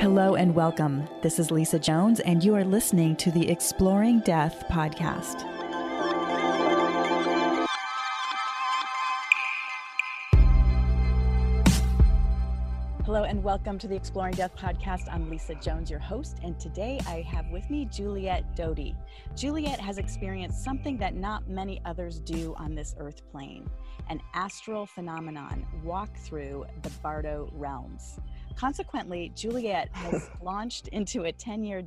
Hello and welcome. This is Lisa Jones, and you are listening to the Exploring Death podcast. Hello and welcome to the Exploring Death podcast. I'm Lisa Jones, your host, and today I have with me Juliet Doty. Juliet has experienced something that not many others do on this earth plane, an astral phenomenon, walk through the Bardo Realms. Consequently, Juliet has launched into a 10-year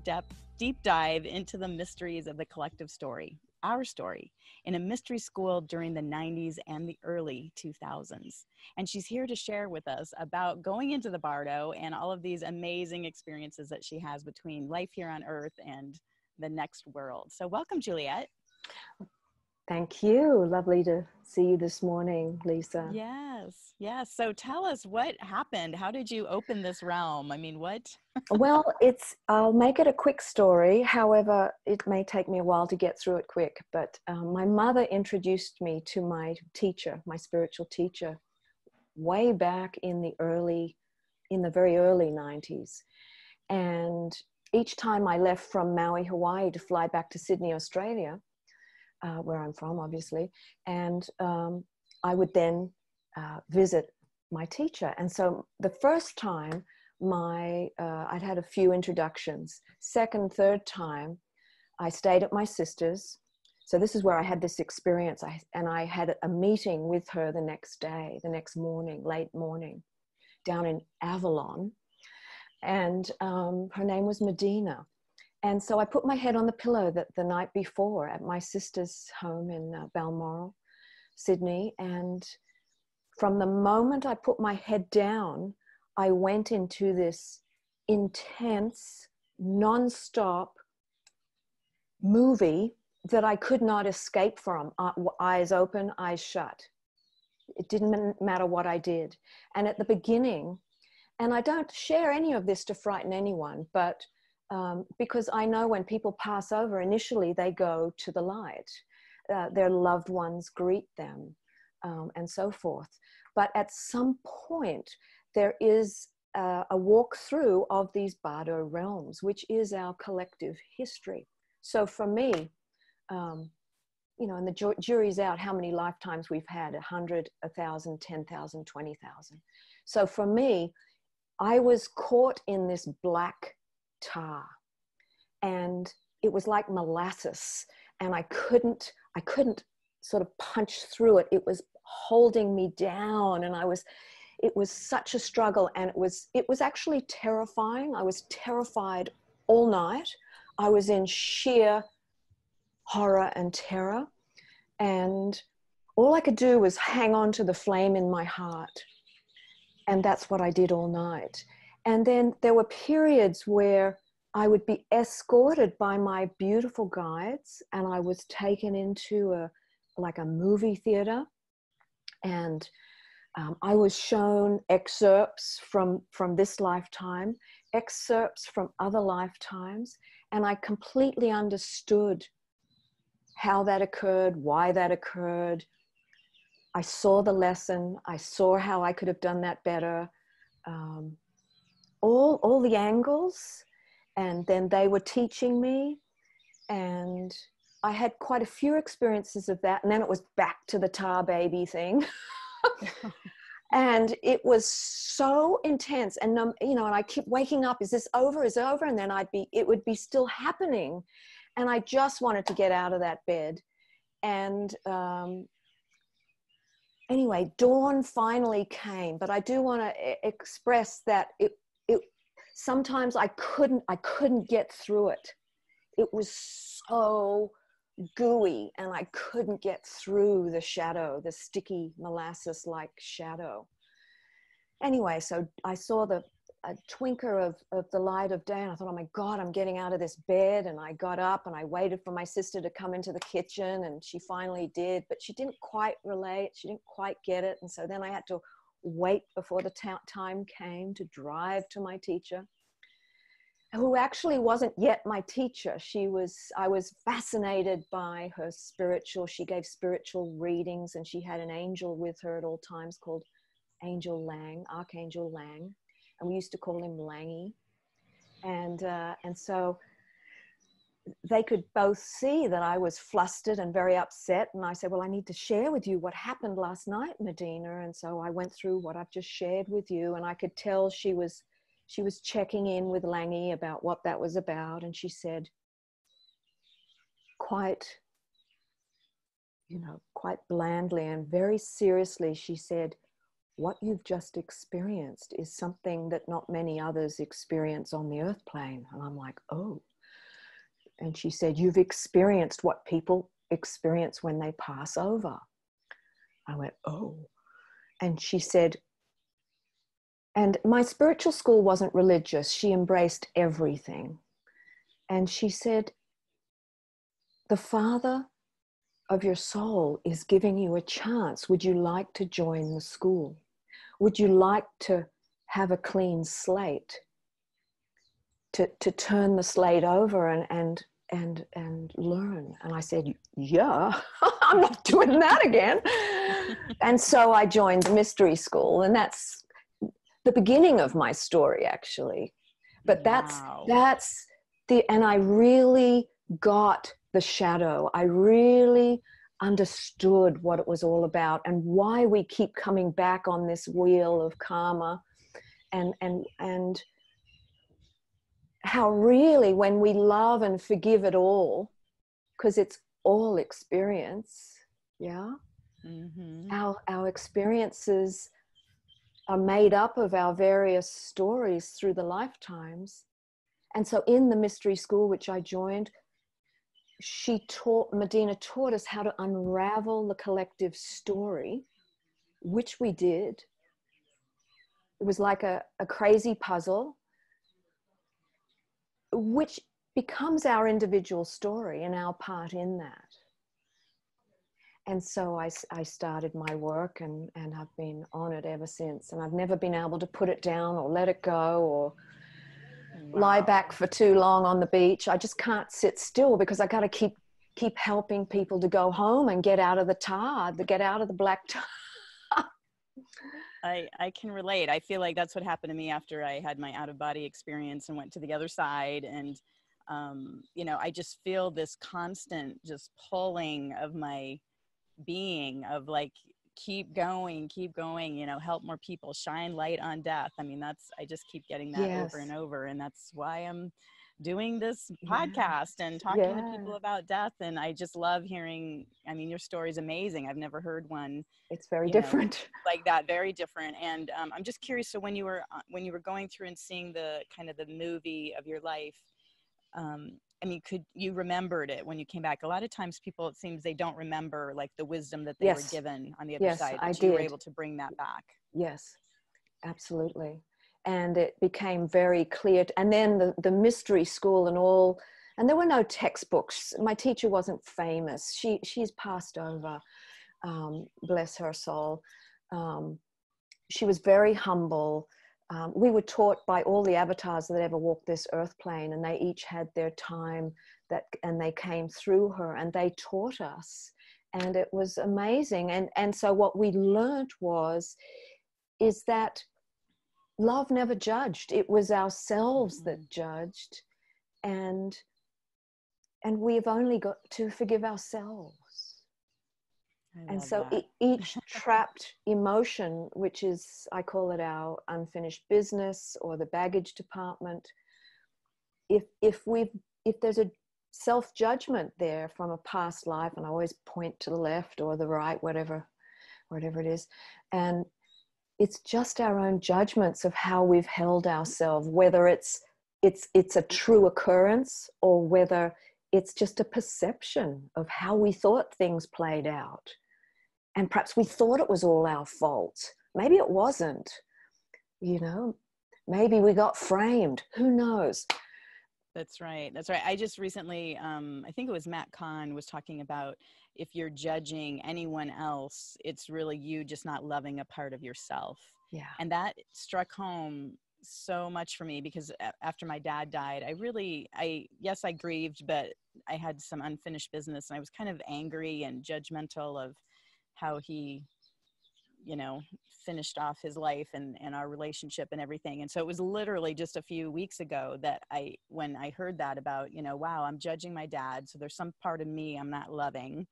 deep dive into the mysteries of the collective story, our story, in a mystery school during the 90s and the early 2000s. And she's here to share with us about going into the Bardo and all of these amazing experiences that she has between life here on Earth and the next world. So welcome, Juliet. Thank you. Lovely to see you this morning, Lisa. Yes, yes. So tell us what happened. How did you open this realm? I mean, what? Well, I'll make it a quick story. However, it may take me a while to get through it quick. But my mother introduced me to my teacher, my spiritual teacher, way back in the very early 90s. And each time I left from Maui, Hawaii to fly back to Sydney, Australia, where I'm from, obviously, and I would then visit my teacher. And so the first time, I'd had a few introductions. Second, third time, I stayed at my sister's. So this is where I had this experience. I had a meeting with her the next morning, late morning, down in Avalon. And her name was Medina. And so I put my head on the pillow the night before at my sister's home in Balmoral, Sydney. And from the moment I put my head down, I went into this intense, non-stop movie that I could not escape from. Eyes open, eyes shut. It didn't matter what I did. And at the beginning, and I don't share any of this to frighten anyone, but because I know when people pass over, initially they go to the light. Their loved ones greet them, and so forth. But at some point, there is a walkthrough of these Bardo realms, which is our collective history. So for me, and the jury's out how many lifetimes we've had, 100, 1,000, 10,000, 20,000. So for me, I was caught in this black tar, and it was like molasses, and I couldn't sort of punch through it. It was holding me down, and it was such a struggle, and it was actually terrifying. I was terrified all night. I was in sheer horror and terror, and all I could do was hang on to the flame in my heart, and that's what I did all night. And then there were periods where I would be escorted by my beautiful guides, and I was taken into a movie theater, and I was shown excerpts from this lifetime, excerpts from other lifetimes, and I completely understood how that occurred, why that occurred. I saw the lesson. I saw how I could have done that better. All the angles, and then they were teaching me, and I had quite a few experiences of that, and then it was back to the tar baby thing. And it was so intense, and and I keep waking up, is this over, is it over? And then it would be still happening, and I just wanted to get out of that bed. And anyway, dawn finally came, but I do want to express that sometimes I couldn't get through it. It was so gooey, and I couldn't get through the shadow, the sticky molasses-like shadow. Anyway, so I saw a twinkle of the light of day, and I thought, oh my God, I'm getting out of this bed. And I got up and I waited for my sister to come into the kitchen, and she finally did, but she didn't quite relate. She didn't quite get it. And so then I had to wait before the time came to drive to my teacher, who actually wasn't yet my teacher. I was fascinated by her she gave spiritual readings, and she had an angel with her at all times called Angel Lang, Archangel Lang. And we used to call him Langy. And so they could both see that I was flustered and very upset. And I said, well, I need to share with you what happened last night, Medina. And so I went through what I've just shared with you. And I could tell she was checking in with Langy about what that was about. And she said, quite blandly and very seriously, she said, what you've just experienced is something that not many others experience on the earth plane. And I'm like, oh. And she said, you've experienced what people experience when they pass over. I went, oh. And she said, and my spiritual school wasn't religious. She embraced everything. And she said, the Father of your soul is giving you a chance. Would you like to join the school? Would you like to have a clean slate? To turn the slate over and learn. And I said, yeah, I'm not doing that again. And so I joined the mystery school, and that's the beginning of my story, actually. But Wow. and I really got the shadow. I really understood what it was all about and why we keep coming back on this wheel of karma, and how really when we love and forgive it all, because it's all experience, yeah, our experiences are made up of our various stories through the lifetimes. And so in the mystery school, which I joined, Medina taught us how to unravel the collective story, which we did. It was like a crazy puzzle, which becomes our individual story and our part in that. And so I started my work and have been on it ever since. And I've never been able to put it down or let it go or lie back for too long on the beach. I just can't sit still because I got to keep helping people to go home and get out of the tar, to get out of the black tar. I can relate. I feel like that's what happened to me after I had my out-of-body experience and went to the other side. And, I just feel this constant just pulling of my being of like, keep going, help more people, shine light on death. I mean, I just keep getting that over and over. And that's why I'm doing this podcast and talking to people about death. And I just love hearing, your story's amazing. I've never heard one. It's very different. Like that, very different. And I'm just curious. So when you were going through and seeing the kind of the movie of your life, could you remembered it when you came back? A lot of times people, it seems they don't remember like the wisdom that they were given on the other side. But you were able to bring that back. Yes, absolutely. And it became very clear. And then the mystery school and all, and there were no textbooks. My teacher wasn't famous. She's passed over, bless her soul. She was very humble. We were taught by all the avatars that ever walked this earth plane, and they each had their time and they came through her and they taught us. And it was amazing. And so what we learned is that love never judged. It was ourselves that judged. And we've only got to forgive ourselves. And so each trapped emotion, which is, I call it our unfinished business or the baggage department, if there's a self-judgment there from a past life, and I always point to the left or the right, whatever it is, and it's just our own judgments of how we've held ourselves, whether it's a true occurrence or whether it's just a perception of how we thought things played out. And perhaps we thought it was all our fault. Maybe it wasn't, maybe we got framed. Who knows? That's right. I just recently, I think it was Matt Kahn was talking about if you're judging anyone else, it's really you just not loving a part of yourself. Yeah. And that struck home so much for me because after my dad died, I grieved, but I had some unfinished business and I was kind of angry and judgmental of how he you know, finished off his life and our relationship and everything. And so it was literally just a few weeks ago that when I heard that about, you know, wow, I'm judging my dad, so there's some part of me I'm not loving.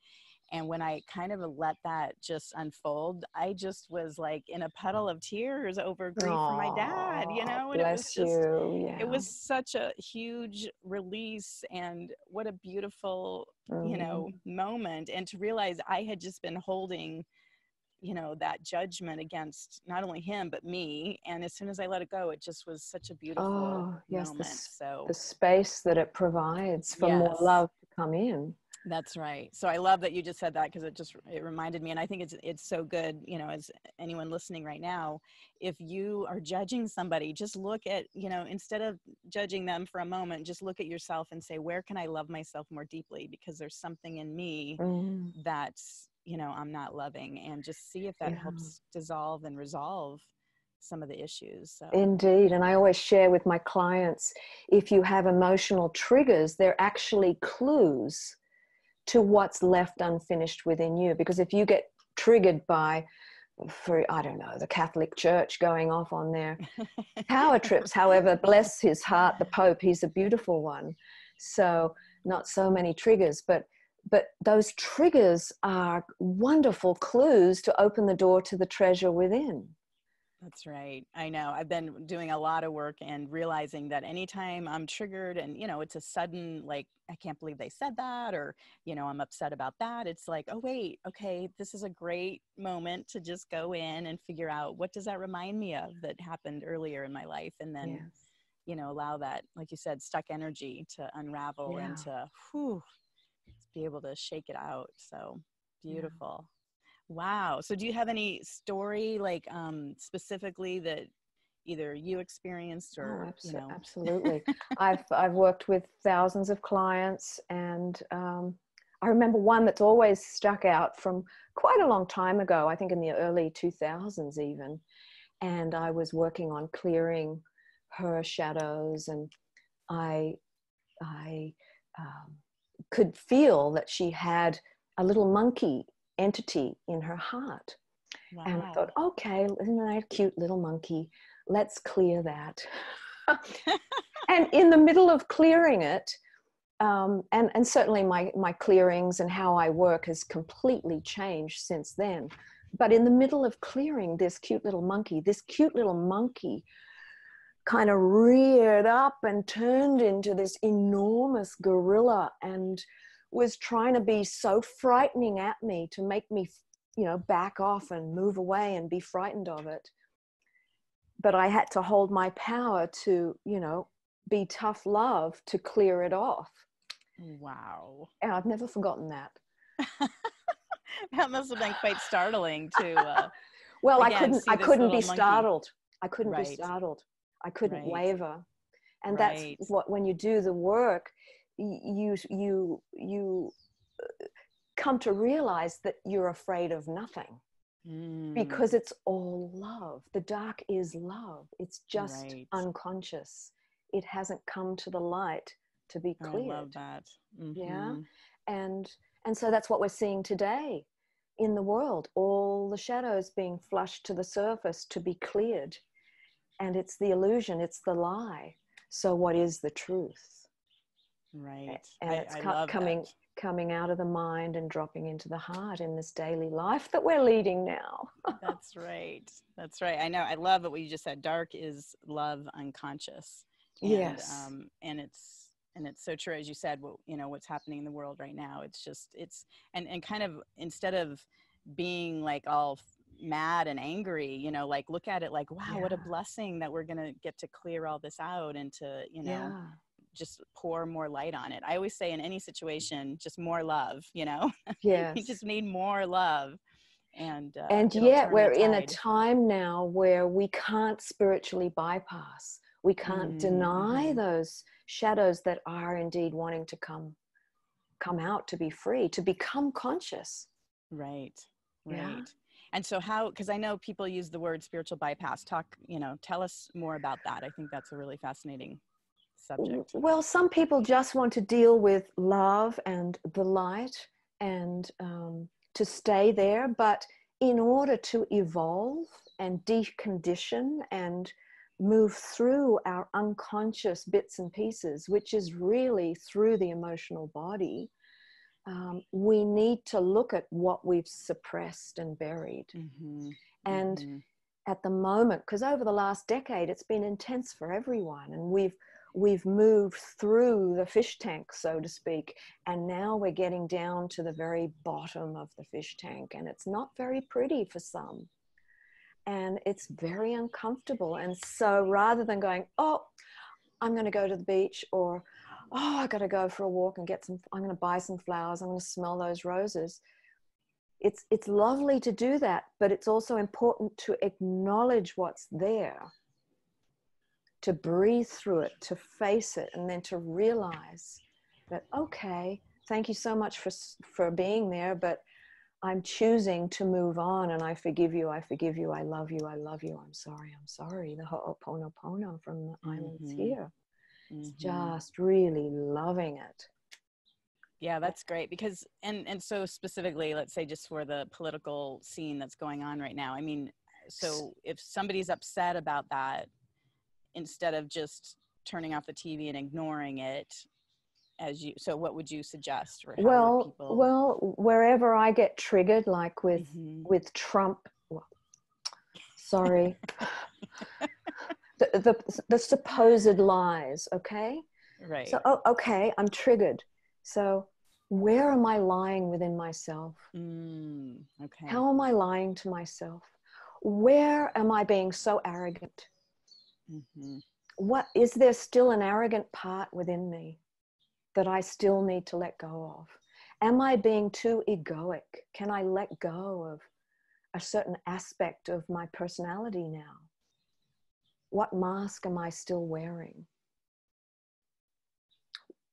And when I kind of let that just unfold, I just was like in a puddle of tears over grief for my dad, you Oh, know, and it was bless just, you. it Yeah. was such a huge release, and what a beautiful, you know, moment. And to realize I had just been holding, you know, that judgment against not only him, but me. And as soon as I let it go, it just was such a beautiful Oh, yes, moment. So the space that it provides for more yes. love to come in. That's right. So I love that you just said that, because it reminded me, and I think it's so good, you know, as anyone listening right now, if you are judging somebody, just look at, you know, instead of judging them for a moment, just look at yourself and say, where can I love myself more deeply? Because there's something in me that's, you know, I'm not loving, and just see if that helps dissolve and resolve some of the issues. So. Indeed. And I always share with my clients, if you have emotional triggers, they're actually clues to what's left unfinished within you. Because if you get triggered by, I don't know, the Catholic Church going off on their power trips, however, bless his heart, the Pope, he's a beautiful one. So not so many triggers, but those triggers are wonderful clues to open the door to the treasure within. That's right. I know. I've been doing a lot of work and realizing that anytime I'm triggered and, you know, it's a sudden, like, I can't believe they said that, or, you know, I'm upset about that. It's like, oh, wait, okay, this is a great moment to just go in and figure out, what does that remind me of that happened earlier in my life? And then, you know, allow that, like you said, stuck energy to unravel and to be able to shake it out. So beautiful. Wow. So do you have any story, like, specifically that either you experienced or, you know? Absolutely. I've worked with thousands of clients, and I remember one that's always stuck out from quite a long time ago, I think in the early 2000s even. And I was working on clearing her shadows, and I could feel that she had a little monkey entity in her heart. Wow. And I thought, okay, isn't that a cute little monkey? Let's clear that. And in the middle of clearing it, and certainly my clearings and how I work has completely changed since then. But in the middle of clearing this cute little monkey kind of reared up and turned into this enormous gorilla, and was trying to be so frightening at me to make me, you know, back off and move away and be frightened of it. But I had to hold my power to, you know, be tough love to clear it off. Wow. And I've never forgotten that. That must have been quite startling to, well, again, I couldn't be startled. I couldn't waver. And that's what, when you do the work, you come to realize that you're afraid of nothing, because it's all love. The dark is love. It's just unconscious. It hasn't come to the light to be cleared. I love that. Yeah. And so that's what we're seeing today in the world, all the shadows being flushed to the surface to be cleared. And it's the illusion, it's the lie. So what is the truth? Right. And it's I love coming out of the mind and dropping into the heart in this daily life that we're leading now. That's right. That's right. I know. I love what you just said. Dark is love unconscious. And, yes. And it's so true, as you said, you know, what's happening in the world right now. It's just, and kind of, instead of being like all mad and angry, you know, like, look at it like, wow, what a blessing that we're going to get to clear all this out and to, you know, just pour more light on it. I always say, in any situation, just more love, you know. Yes. You just need more love. And yet we're in a time now where we can't spiritually bypass. We can't deny those shadows that are indeed wanting to come out, to be free, to become conscious. Right. And so how, because I know people use the word spiritual bypass. Tell us more about that. I think that's a really fascinating subject. Well, some people just want to deal with love and the light and to stay there. But in order to evolve and decondition and move through our unconscious bits and pieces, which is really through the emotional body, we need to look at what we've suppressed and buried. And at the moment, because over the last decade, it's been intense for everyone, and we've moved through the fish tank, so to speak, and now we're getting down to the very bottom of the fish tank, and it's not very pretty for some, and it's very uncomfortable. And so rather than going, oh, I'm going to go to the beach, or oh, I got to go for a walk and I'm going to buy some flowers, I'm going to smell those roses. It's lovely to do that, but it's also important to acknowledge what's there, to breathe through it, to face it, and then to realize that, okay, thank you so much for being there, but I'm choosing to move on, and I forgive you, I forgive you, I love you, I love you, I'm sorry, the ho'oponopono from the islands here. It's just really loving it. Yeah, that's great, because, and so specifically, let's say just for the political scene that's going on right now, I mean, so if somebody's upset about that, instead of just turning off the TV and ignoring it, so what would you suggest for how people? Well, wherever I get triggered, like with Trump, sorry, the supposed lies, okay? Right. So, okay, I'm triggered. So where am I lying within myself? Okay. How am I lying to myself? Where am I being so arrogant? What is there still an arrogant part within me that I still need to let go of? Am I being too egoic? Can I let go of a certain aspect of my personality now? What mask am I still wearing?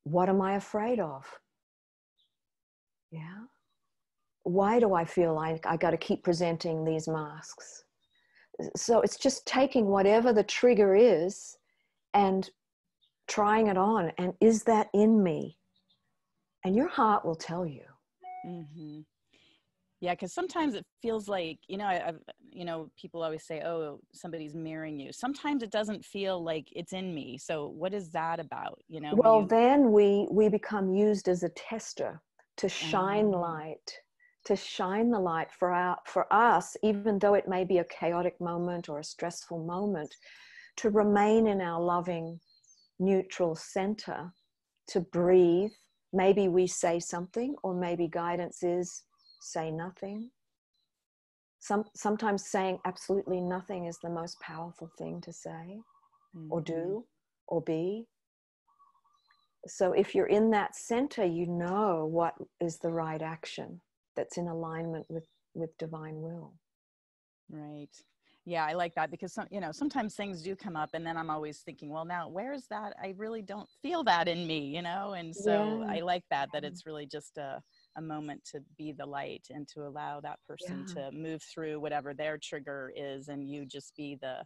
What am I afraid of? Yeah. Why do I feel like I got to keep presenting these masks? So it's just taking whatever the trigger is and trying it on. And is that in me? And your heart will tell you. Yeah, because sometimes it feels like, people always say, oh, somebody's mirroring you. Sometimes it doesn't feel like it's in me. So what is that about? Well, then we become used as a tester to shine light, to shine the light for us, even though it may be a chaotic moment or a stressful moment, to remain in our loving, neutral center, to breathe. Maybe we say something, or maybe guidance is say nothing. Sometimes saying absolutely nothing is the most powerful thing to say, or do, or be. So if you're in that center, you know what is the right action that's in alignment with divine will. Right. Yeah, I like that, because sometimes things do come up, and then I'm always thinking, well, now where's that? I really don't feel that in me, and so I like that it's really just a moment to be the light and to allow that person to move through whatever their trigger is, and you just be the.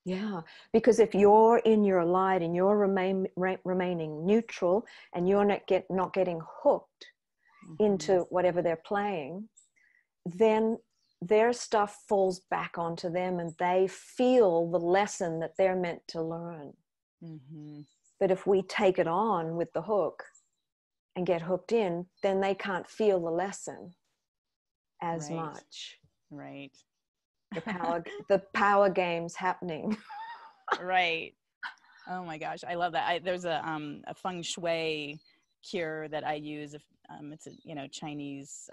Yeah, because if you're in your light and you're remaining neutral, and you're not getting hooked into whatever they're playing, then their stuff falls back onto them, and they feel the lesson that they're meant to learn. But if we take it on with the hook and get hooked in, then they can't feel the lesson as much. Right. The power games happening. Right. Oh my gosh, I love that. There's a feng shui cure that I use. It's a Chinese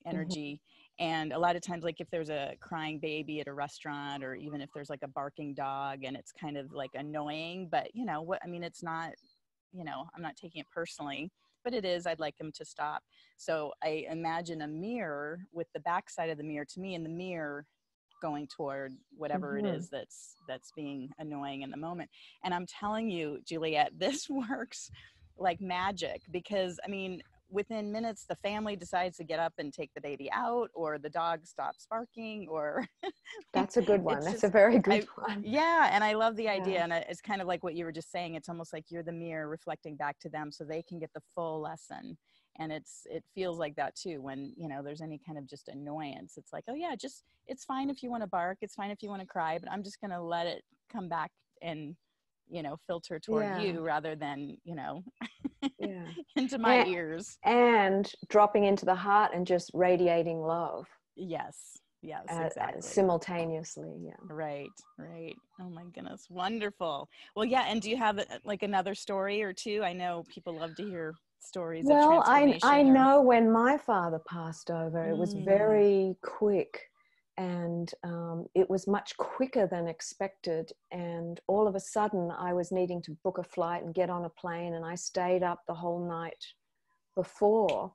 energy, and a lot of times, like if there's a crying baby at a restaurant, or even if there's like a barking dog and it's kind of like annoying, but it's not, I'm not taking it personally, but it is. I'd like them to stop. So I imagine a mirror with the backside of the mirror, to me, in the mirror, going toward whatever it is that's being annoying in the moment. And I'm telling you, Juliet, this works like magic, because within minutes the family decides to get up and take the baby out, or the dog stops barking, or that's a good one. That's a very good one. Yeah, and I love the idea. And it's kind of like what you were just saying. It's almost like you're the mirror reflecting back to them, so they can get the full lesson. And it feels like that too when, you know, there's any kind of just annoyance. It's like, oh yeah, just, it's fine if you want to bark, it's fine if you want to cry, but I'm just going to let it come back and, you know, filter toward Yeah. you rather than, you know, Yeah. into my ears. And dropping into the heart and just radiating love. Yes. Yes, exactly. Simultaneously. Yeah. Right. Oh my goodness. Wonderful. Well, yeah. And do you have like another story or two? I know people love to hear stories of Well, transformation. I know when my father passed over, it was Mm. very quick, and it was much quicker than expected. And all of a sudden, I was needing to book a flight and get on a plane, and I stayed up the whole night before.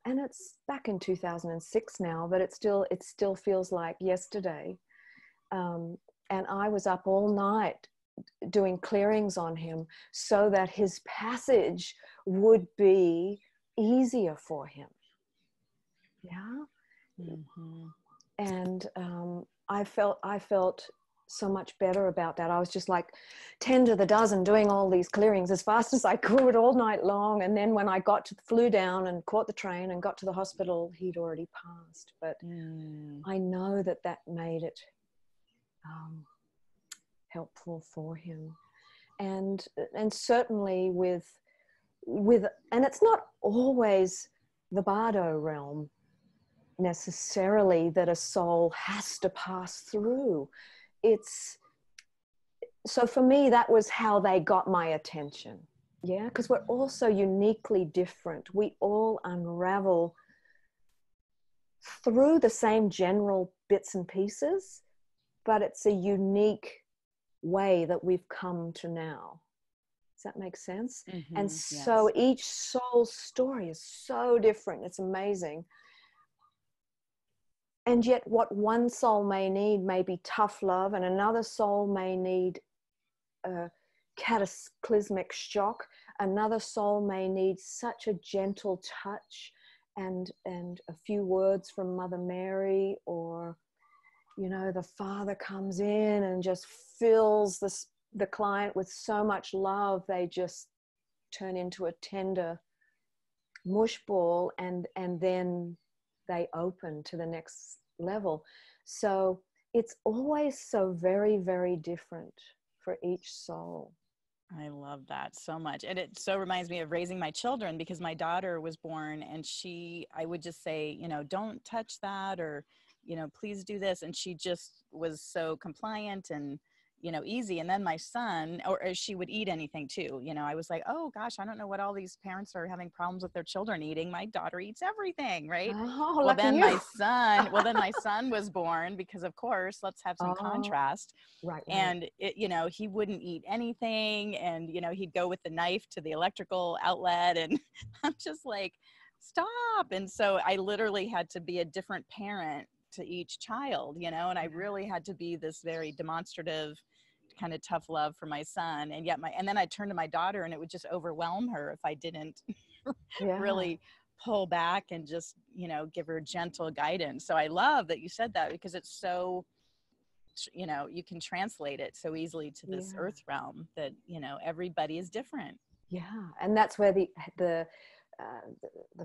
And it's back in 2006 now, but it still feels like yesterday. And I was up all night doing clearings on him so that his passage would be easier for him. Yeah. Mm-hmm. And I felt so much better about that. I was just like 10 to the dozen doing all these clearings as fast as I could all night long. And then when I flew down and caught the train and got to the hospital, he'd already passed. But I know that made it helpful for him. And certainly with and it's not always the Bardo realm necessarily that a soul has to pass through. So for me, that was how they got my attention. Yeah, because we're all so uniquely different. We all unravel through the same general bits and pieces, but it's a unique way that we've come to now. Does that make sense? Mm-hmm. And so yes. Each soul's story is so different. It's amazing. And yet what one soul may need may be tough love, and another soul may need a cataclysmic shock. Another soul may need such a gentle touch and a few words from Mother Mary, or, you know, the Father comes in and just fills the client with so much love, they just turn into a tender mush ball, and then they open to the next level. So it's always so very, very different for each soul. I love that so much. And it so reminds me of raising my children, because my daughter was born and I would just say, you know, don't touch that, or, you know, please do this. And she just was so compliant and, you know, easy. And then my son, or she would eat anything too. You know, I was like, oh gosh, I don't know what all these parents are having problems with their children eating. My daughter eats everything, right? Oh, well, then you. my son was born, because of course, let's have some contrast. Right. And you know, he wouldn't eat anything. And, you know, he'd go with the knife to the electrical outlet. And I'm just like, stop. And so I literally had to be a different parent to each child, you know, and I really had to be this very demonstrative kind of tough love for my son. And yet and then I'd turn to my daughter and it would just overwhelm her if I didn't really pull back and just, you know, give her gentle guidance. So I love that you said that, because it's so, you know, you can translate it so easily to this earth realm that, you know, everybody is different. Yeah. And that's where the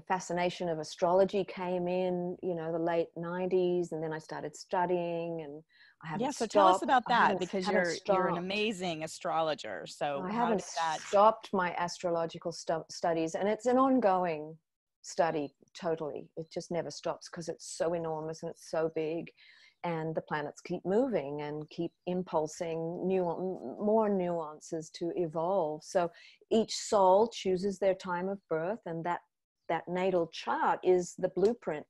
fascination of astrology came in, you know, the late 90s. And then I started studying, and I haven't stopped. Tell us about that, because you're an amazing astrologer. So I haven't stopped my astrological studies, and it's an ongoing study. Totally. It just never stops, because it's so enormous and it's so big, and the planets keep moving and keep impulsing more nuances to evolve. So each soul chooses their time of birth, and that natal chart is the blueprint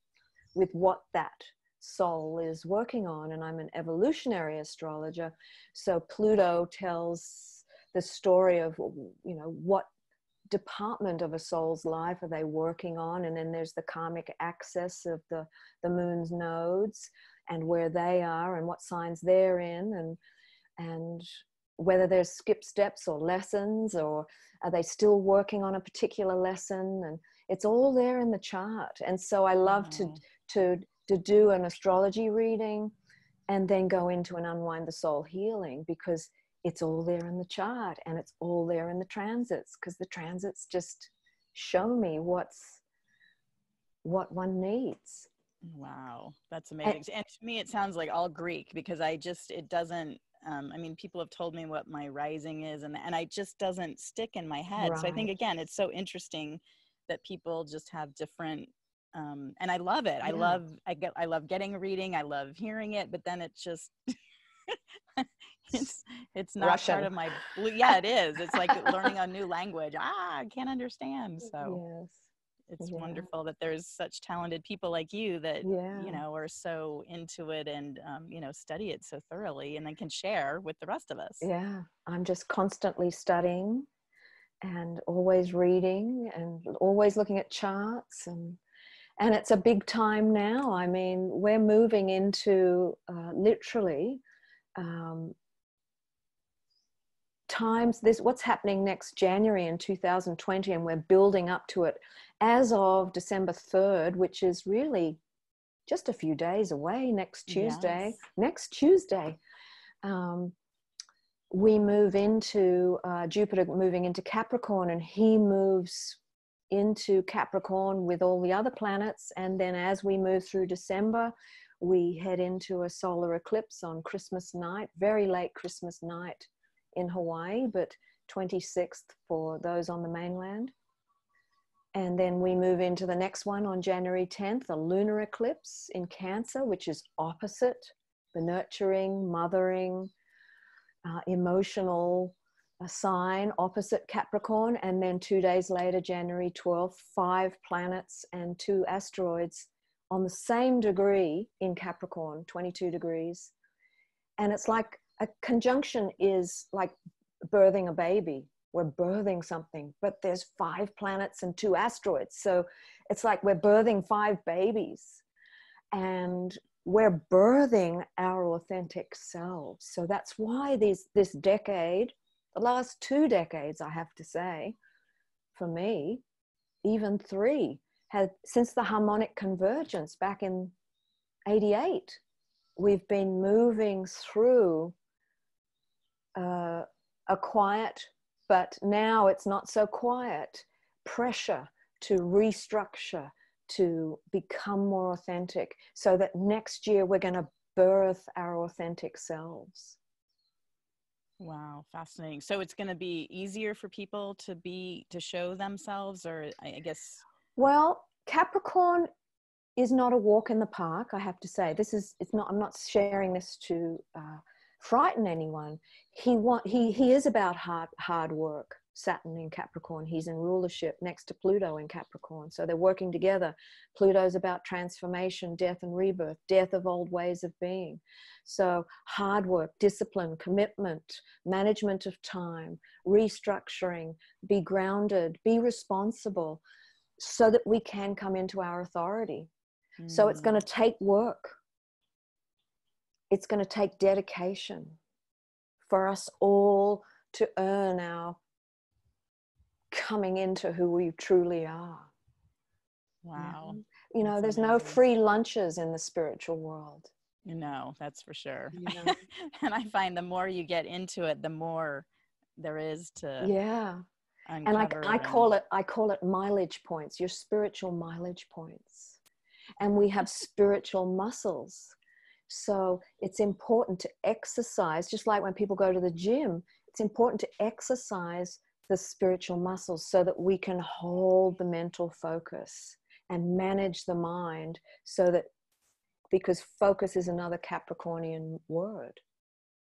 with what that soul is working on. And I'm an evolutionary astrologer, so Pluto tells the story of, you know, what department of a soul's life are they working on, and then there's the karmic axis of the moon's nodes and where they are and what signs they're in, and whether there's skip steps or lessons, or are they still working on a particular lesson. And it's all there in the chart. And so I love to do an astrology reading and then go into an Unwind the Soul healing, because it's all there in the chart, and it's all there in the transits, because the transits just show me what one needs. Wow, that's amazing. And to me, it sounds like all Greek, because it doesn't, I mean, people have told me what my rising is, and it just doesn't stick in my head. Right. So I think, again, it's so interesting that people just have different, and I love it. Yeah. I love getting a reading. I love hearing it, but then it's just, it's not Russian. part of my, yeah, it is. It's like learning a new language. I can't understand. So yes. it's wonderful that there's such talented people like you that, you know, are so into it and, you know, study it so thoroughly and then can share with the rest of us. Yeah. I'm just constantly studying and always reading and always looking at charts, and it's a big time now. I mean, we're moving into literally times, this what's happening next January in 2020, and we're building up to it as of December 3rd, which is really just a few days away. Next Tuesday, we move into Jupiter moving into Capricorn, and he moves into Capricorn with all the other planets. And then as we move through December, we head into a solar eclipse on Christmas night, very late Christmas night in Hawaii, but 26th for those on the mainland. And then we move into the next one on January 10th, a lunar eclipse in Cancer, which is opposite the nurturing, mothering, emotional sign, opposite Capricorn. And then 2 days later, January 12th, 5 planets and 2 asteroids on the same degree in Capricorn, 22 degrees. And it's like a conjunction is like birthing a baby. We're birthing something, but there's 5 planets and 2 asteroids. So it's like we're birthing 5 babies, and we're birthing our authentic selves. So that's why this decade, the last 2 decades, I have to say, for me, even 3, had, since the harmonic convergence back in 88, we've been moving through a quiet, but now it's not so quiet, pressure to restructure, to become more authentic, so that next year we're going to birth our authentic selves. Wow, fascinating. So it's going to be easier for people to show themselves, or I guess. Well, Capricorn is not a walk in the park, I have to say. I'm not sharing this to frighten anyone. He is about hard work. Saturn in Capricorn, he's in rulership next to Pluto in Capricorn, so they're working together. Pluto's about transformation, death and rebirth, death of old ways of being. So hard work, discipline, commitment, management of time, restructuring, be grounded, be responsible, so that we can come into our authority. So it's going to take work. It's going to take dedication for us all to earn our coming into who we truly are. Wow. You know, there's no free lunches in the spiritual world. No, that's for sure. You know? And I find the more you get into it, the more there is to uncover. And I call it mileage points, your spiritual mileage points. And we have spiritual muscles. So it's important to exercise, just like when people go to the gym, it's important to exercise the spiritual muscles so that we can hold the mental focus and manage the mind, so that, because focus is another Capricornian word.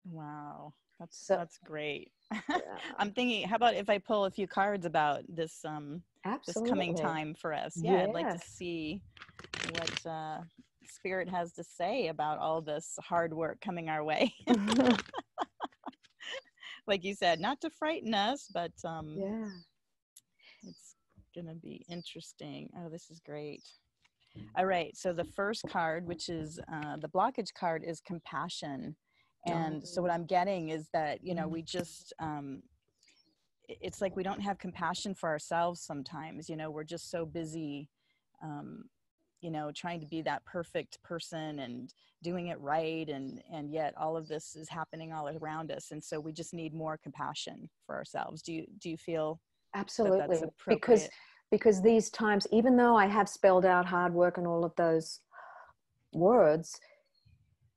Wow, that's great. I'm thinking, how about if I pull a few cards about this this coming time for us? Yeah, I'd like to see what Spirit has to say about all this hard work coming our way. Like you said, not to frighten us, but it's gonna be interesting. Oh, this is great. All right, so the first card, which is the blockage card, is compassion. And so what I'm getting is that, you know, we just it's like we don't have compassion for ourselves sometimes. You know, we're just so busy you know, trying to be that perfect person and doing it right, and yet all of this is happening all around us, and so we just need more compassion for ourselves. Do you feel absolutely that that's appropriate? because these times, even though I have spelled out hard work and all of those words,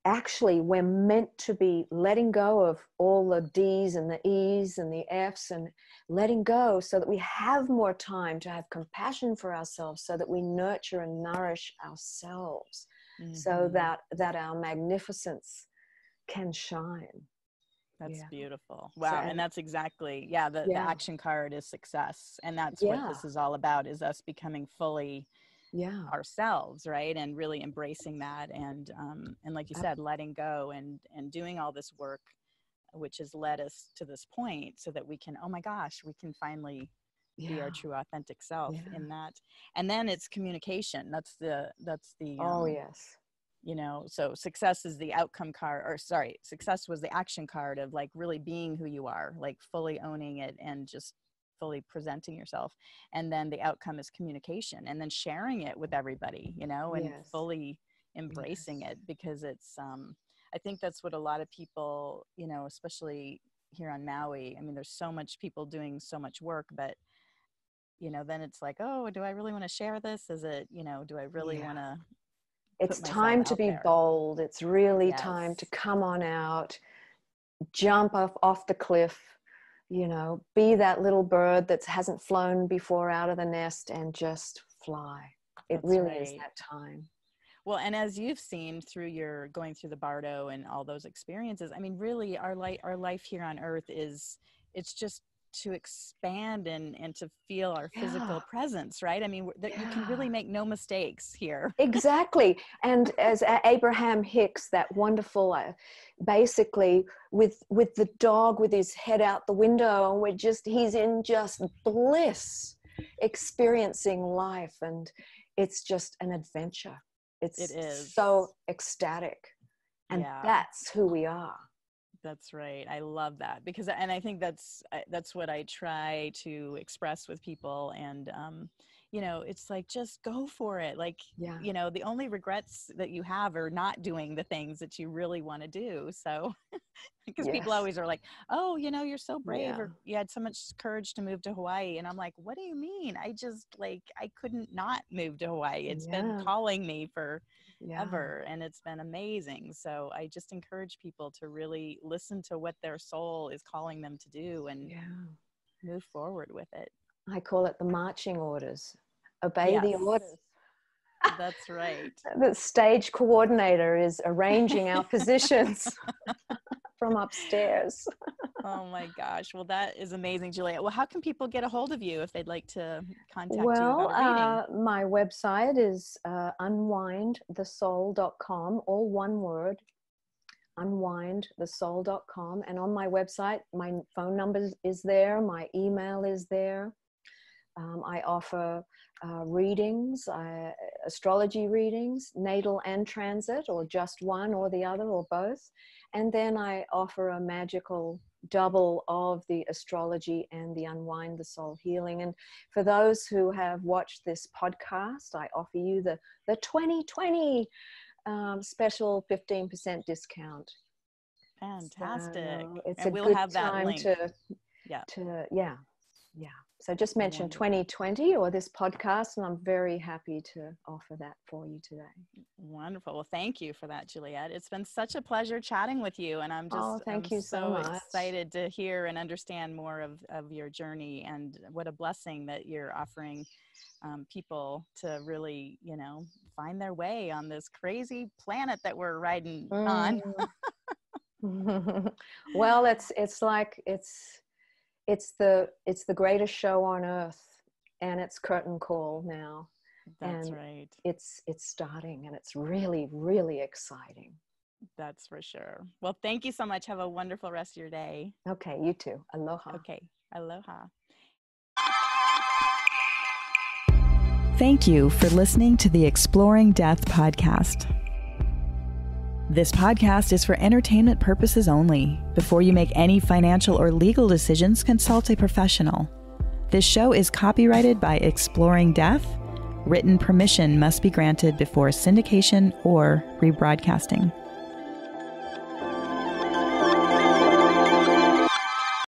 actually we're meant to be letting go of all the D's and the E's and the F's, and letting go so that we have more time to have compassion for ourselves, so that we nurture and nourish ourselves, so that our magnificence can shine. That's beautiful. Wow. And that's exactly, the action card is success. And that's what this is all about, is us becoming fully ourselves, right? And really embracing that. And like you said, letting go and doing all this work, which has led us to this point, so that we can, oh my gosh, we can finally be our true authentic self in that. And then it's communication. That's the yes. you know, so success is the outcome card, or sorry, success was the action card of like really being who you are, like fully owning it and just fully presenting yourself. And then the outcome is communication, and then sharing it with everybody, you know, and fully embracing it, because it's, I think that's what a lot of people, you know, especially here on Maui, I mean, there's so much people doing so much work, but, you know, then it's like, oh, do I really want to share this? Is it, you know, do I really want to? It's time to be bold. It's really time to come on out, jump off the cliff, you know, be that little bird that hasn't flown before out of the nest, and just fly. It really is that time. Well, and as you've seen through your going through the Bardo and all those experiences, I mean, really our life here on earth it's just to expand and to feel our physical presence, right? I mean, that you can really make no mistakes here. Exactly. And as Abraham Hicks, that wonderful, basically with the dog with his head out the window, and he's in just bliss, experiencing life. And it's just an adventure. It is so ecstatic. And that's who we are. That's right. I love that, because, and I think that's what I try to express with people. And, you know, it's like, just go for it. Like, you know, the only regrets that you have are not doing the things that you really want to do. So, because people always are like, oh, you know, you're so brave, or you had so much courage to move to Hawaii. And I'm like, what do you mean? I couldn't not move to Hawaii. It's been calling me for ever, and it's been amazing. So I just encourage people to really listen to what their soul is calling them to do, and move forward with it. I call it the marching orders. Obey the orders. That's right. The stage coordinator is arranging our positions from upstairs. Oh my gosh. Well, that is amazing, Juliet. Well, how can people get a hold of you if they'd like to contact you about a reading? My website is unwindthesoul.com, all one word, unwindthesoul.com. And on my website, my phone number is there, my email is there. I offer readings, astrology readings, natal and transit, or just one or the other or both. And then I offer a magical double of the astrology and the Unwind the Soul healing. And for those who have watched this podcast, I offer you the 2020 special 15% discount. Fantastic. So it's and a we'll good have that time link. So just mention 2020 or this podcast, and I'm very happy to offer that for you today. Wonderful. Well, thank you for that, Juliet. It's been such a pleasure chatting with you, and I'm just so excited to hear and understand more of your journey, and what a blessing that you're offering people to really, you know, find their way on this crazy planet that we're riding on. Well, it's the greatest show on earth, and it's curtain call now. That's right. It's starting, and it's really, really exciting. That's for sure. Well, thank you so much. Have a wonderful rest of your day. Okay, you too. Aloha. Okay, aloha. Thank you for listening to the Exploring Death podcast. This podcast is for entertainment purposes only. Before you make any financial or legal decisions, consult a professional. This show is copyrighted by Exploring Death. Written permission must be granted before syndication or rebroadcasting.